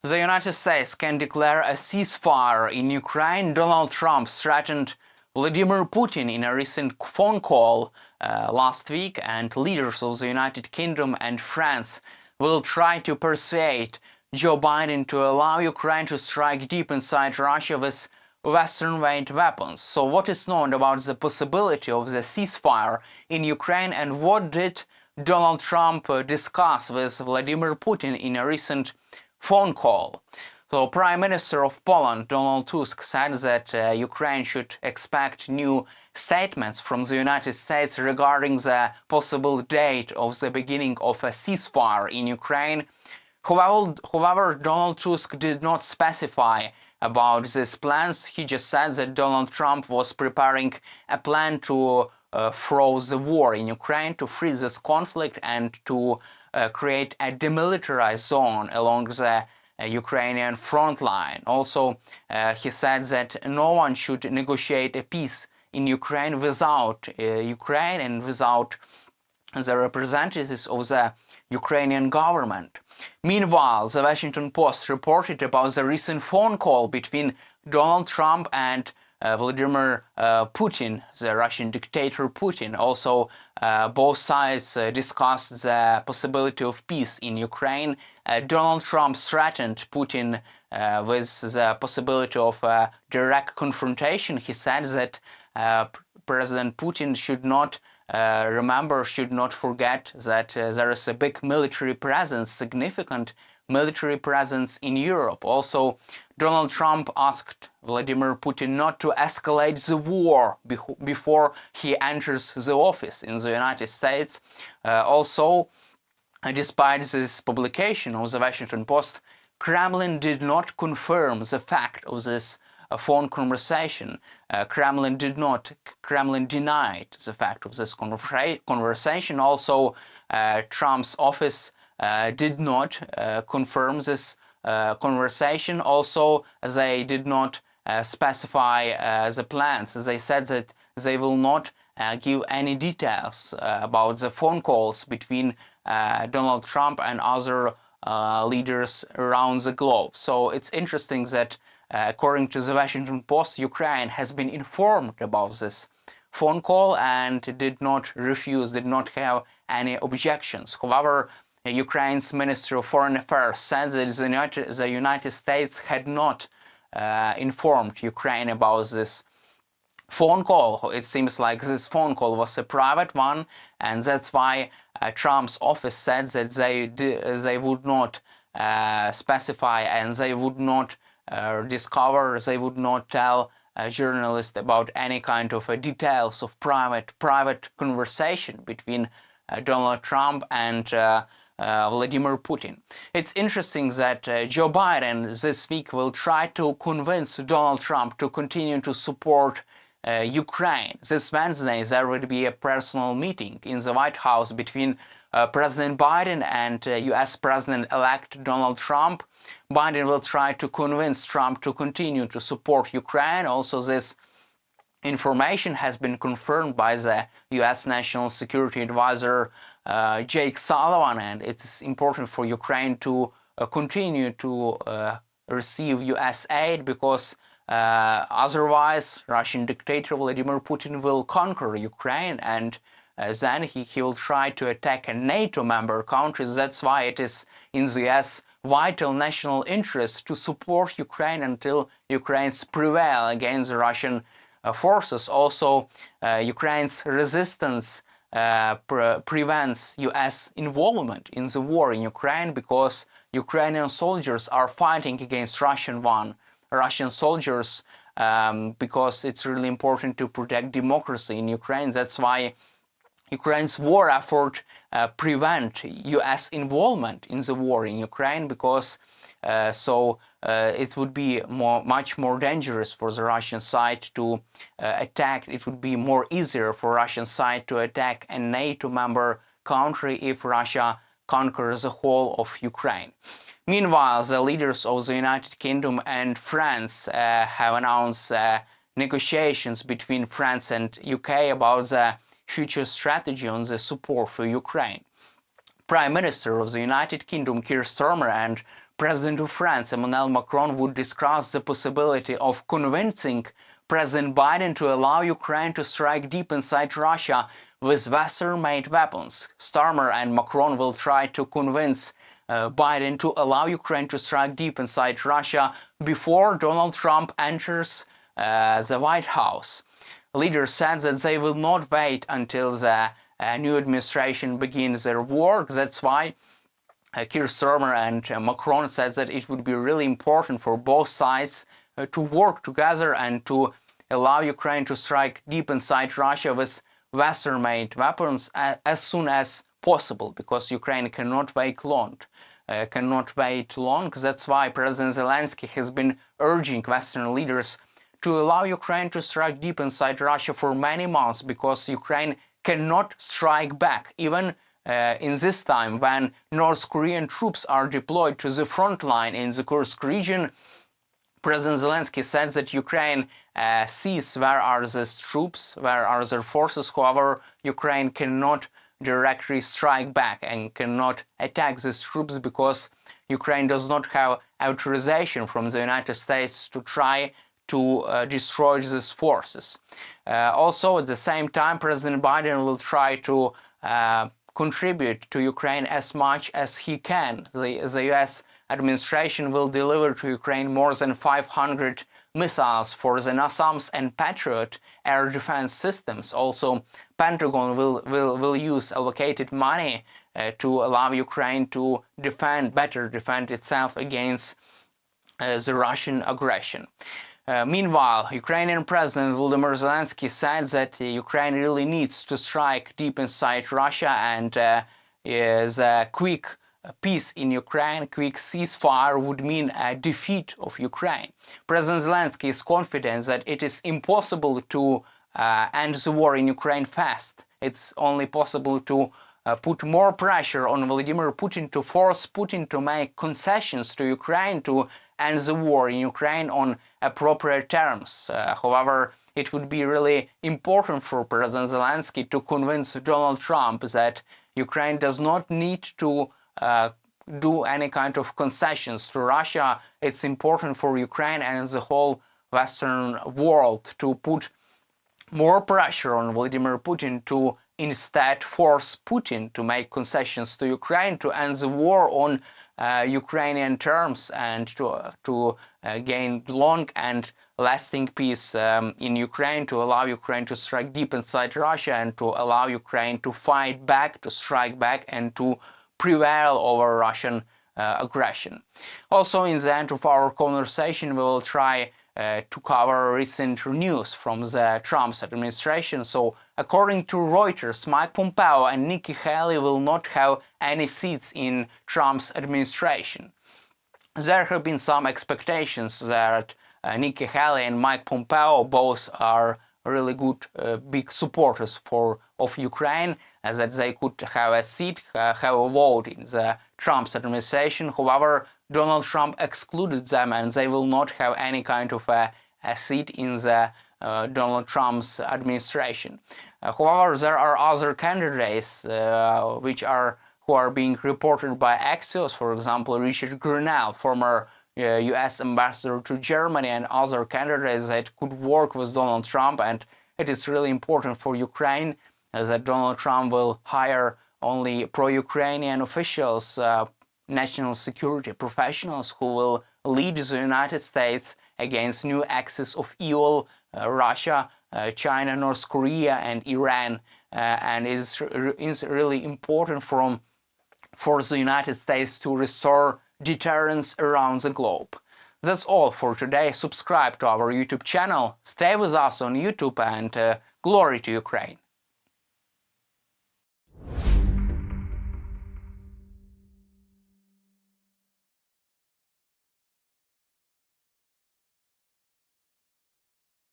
The United States can declare a ceasefire in Ukraine. Donald Trump threatened Vladimir Putin in a recent phone call last week, and leaders of the United Kingdom and France will try to persuade Joe Biden to allow Ukraine to strike deep inside Russia with Western-made weapons. So what is known about the possibility of the ceasefire in Ukraine, and what did Donald Trump discuss with Vladimir Putin in a recent phone call? So Prime Minister of Poland, Donald Tusk, said that Ukraine should expect new statements from the United States regarding the possible date of the beginning of a ceasefire in Ukraine. However, Donald Tusk did not specify about these plans. He just said that Donald Trump was preparing a plan to freeze the war in Ukraine, to freeze this conflict, and to create a demilitarized zone along the Ukrainian front line. Also, he said that no one should negotiate a peace in Ukraine without Ukraine and without the representatives of the Ukrainian government. Meanwhile, the Washington Post reported about the recent phone call between Donald Trump and Vladimir Putin, the Russian dictator Putin. Also, both sides discussed the possibility of peace in Ukraine. Donald Trump threatened Putin with the possibility of direct confrontation. He said that President Putin should not should not forget that there is a big military presence, significant military presence in Europe. Also, Donald Trump asked Vladimir Putin not to escalate the war before he enters the office in the United States. Also, despite this publication of the Washington Post, Kremlin did not confirm the fact of this phone conversation. Kremlin denied the fact of this conversation. Also, Trump's office did not confirm this conversation. Also, they did not specify the plans. They said that they will not give any details about the phone calls between Donald Trump and other leaders around the globe. So it's interesting that according to the Washington Post, Ukraine has been informed about this phone call and did not have any objections. However, Ukraine's Ministry of Foreign Affairs said that the United States had not informed Ukraine about this phone call. It seems like this phone call was a private one, and that's why Trump's office said that they would not specify, and they would not they would not tell journalists about any kind of details of private conversation between Donald Trump and Vladimir Putin. It's interesting that Joe Biden this week will try to convince Donald Trump to continue to support Ukraine. This Wednesday there will be a personal meeting in the White House between President Biden and US President-elect Donald Trump. Biden will try to convince Trump to continue to support Ukraine. Also, this information has been confirmed by the US National Security Advisor Jake Sullivan, and it's important for Ukraine to continue to receive US aid, because otherwise Russian dictator Vladimir Putin will conquer Ukraine, and then he will try to attack a NATO member country. That's why it is in the US vital national interest to support Ukraine until Ukraine's prevail against the Russian forces. Also, Ukraine's resistance prevents US involvement in the war in Ukraine, because Ukrainian soldiers are fighting against Russian soldiers, because it's really important to protect democracy in Ukraine. That's why Ukraine's war effort prevent US involvement in the war in Ukraine, because it would be much more dangerous for the Russian side to attack. It would be more easier for Russian side to attack a NATO member country if Russia conquers the whole of Ukraine. Meanwhile, the leaders of the United Kingdom and France have announced negotiations between France and UK about the future strategy on the support for Ukraine. Prime Minister of the United Kingdom Keir Starmer and President of France Emmanuel Macron would discuss the possibility of convincing President Biden to allow Ukraine to strike deep inside Russia with Western-made weapons. Starmer and Macron will try to convince Biden to allow Ukraine to strike deep inside Russia before Donald Trump enters the White House. Leaders said that they will not wait until the new administration begins their work. That's why Keir Starmer and Macron said that it would be really important for both sides to work together and to allow Ukraine to strike deep inside Russia with Western-made weapons as soon as possible, because Ukraine cannot wait long. That's why President Zelensky has been urging Western leaders to allow Ukraine to strike deep inside Russia for many months, because Ukraine cannot strike back, even in this time when North Korean troops are deployed to the front line in the Kursk region. President Zelensky said that Ukraine sees where are these troops, where are their forces. However, Ukraine cannot directly strike back and cannot attack these troops because Ukraine does not have authorization from the United States to try to destroy these forces. Also, at the same time, President Biden will try to contribute to Ukraine as much as he can. The US administration will deliver to Ukraine more than 500 missiles for the NASAMS and Patriot air defense systems. Also, Pentagon will use allocated money to allow Ukraine to better defend itself against the Russian aggression. Meanwhile, Ukrainian President Vladimir Zelensky said that Ukraine really needs to strike deep inside Russia, and a quick peace in Ukraine, quick ceasefire would mean a defeat of Ukraine. President Zelensky is confident that it is impossible to end the war in Ukraine fast. It's only possible to put more pressure on Vladimir Putin, to force Putin to make concessions to Ukraine to end the war in Ukraine on appropriate terms. However, it would be really important for President Zelensky to convince Donald Trump that Ukraine does not need to do any kind of concessions to Russia. It's important for Ukraine and the whole Western world to put more pressure on Vladimir Putin to instead force Putin to make concessions to Ukraine to end the war on Ukrainian terms and to gain long and lasting peace in Ukraine, to allow Ukraine to strike deep inside Russia and to allow Ukraine to fight back, to strike back, and to prevail over Russian aggression. Also, in the end of our conversation, we will try to cover recent news from the Trump's administration. So, according to Reuters, Mike Pompeo and Nikki Haley will not have any seats in Trump's administration. There have been some expectations that Nikki Haley and Mike Pompeo both are really good, big supporters of Ukraine, that they could have a seat, have a vote in the Trump's administration. However, Donald Trump excluded them, and they will not have any kind of a seat in the Donald Trump's administration. However, there are other candidates who are being reported by Axios. For example, Richard Grenell, former US ambassador to Germany, and other candidates that could work with Donald Trump. And it is really important for Ukraine that Donald Trump will hire only pro-Ukrainian officials, national security professionals who will lead the United States against new axis of evil, Russia, China, North Korea, and Iran. And it's really important for the United States to restore deterrence around the globe. That's all for today. Subscribe to our YouTube channel, stay with us on YouTube, and glory to Ukraine.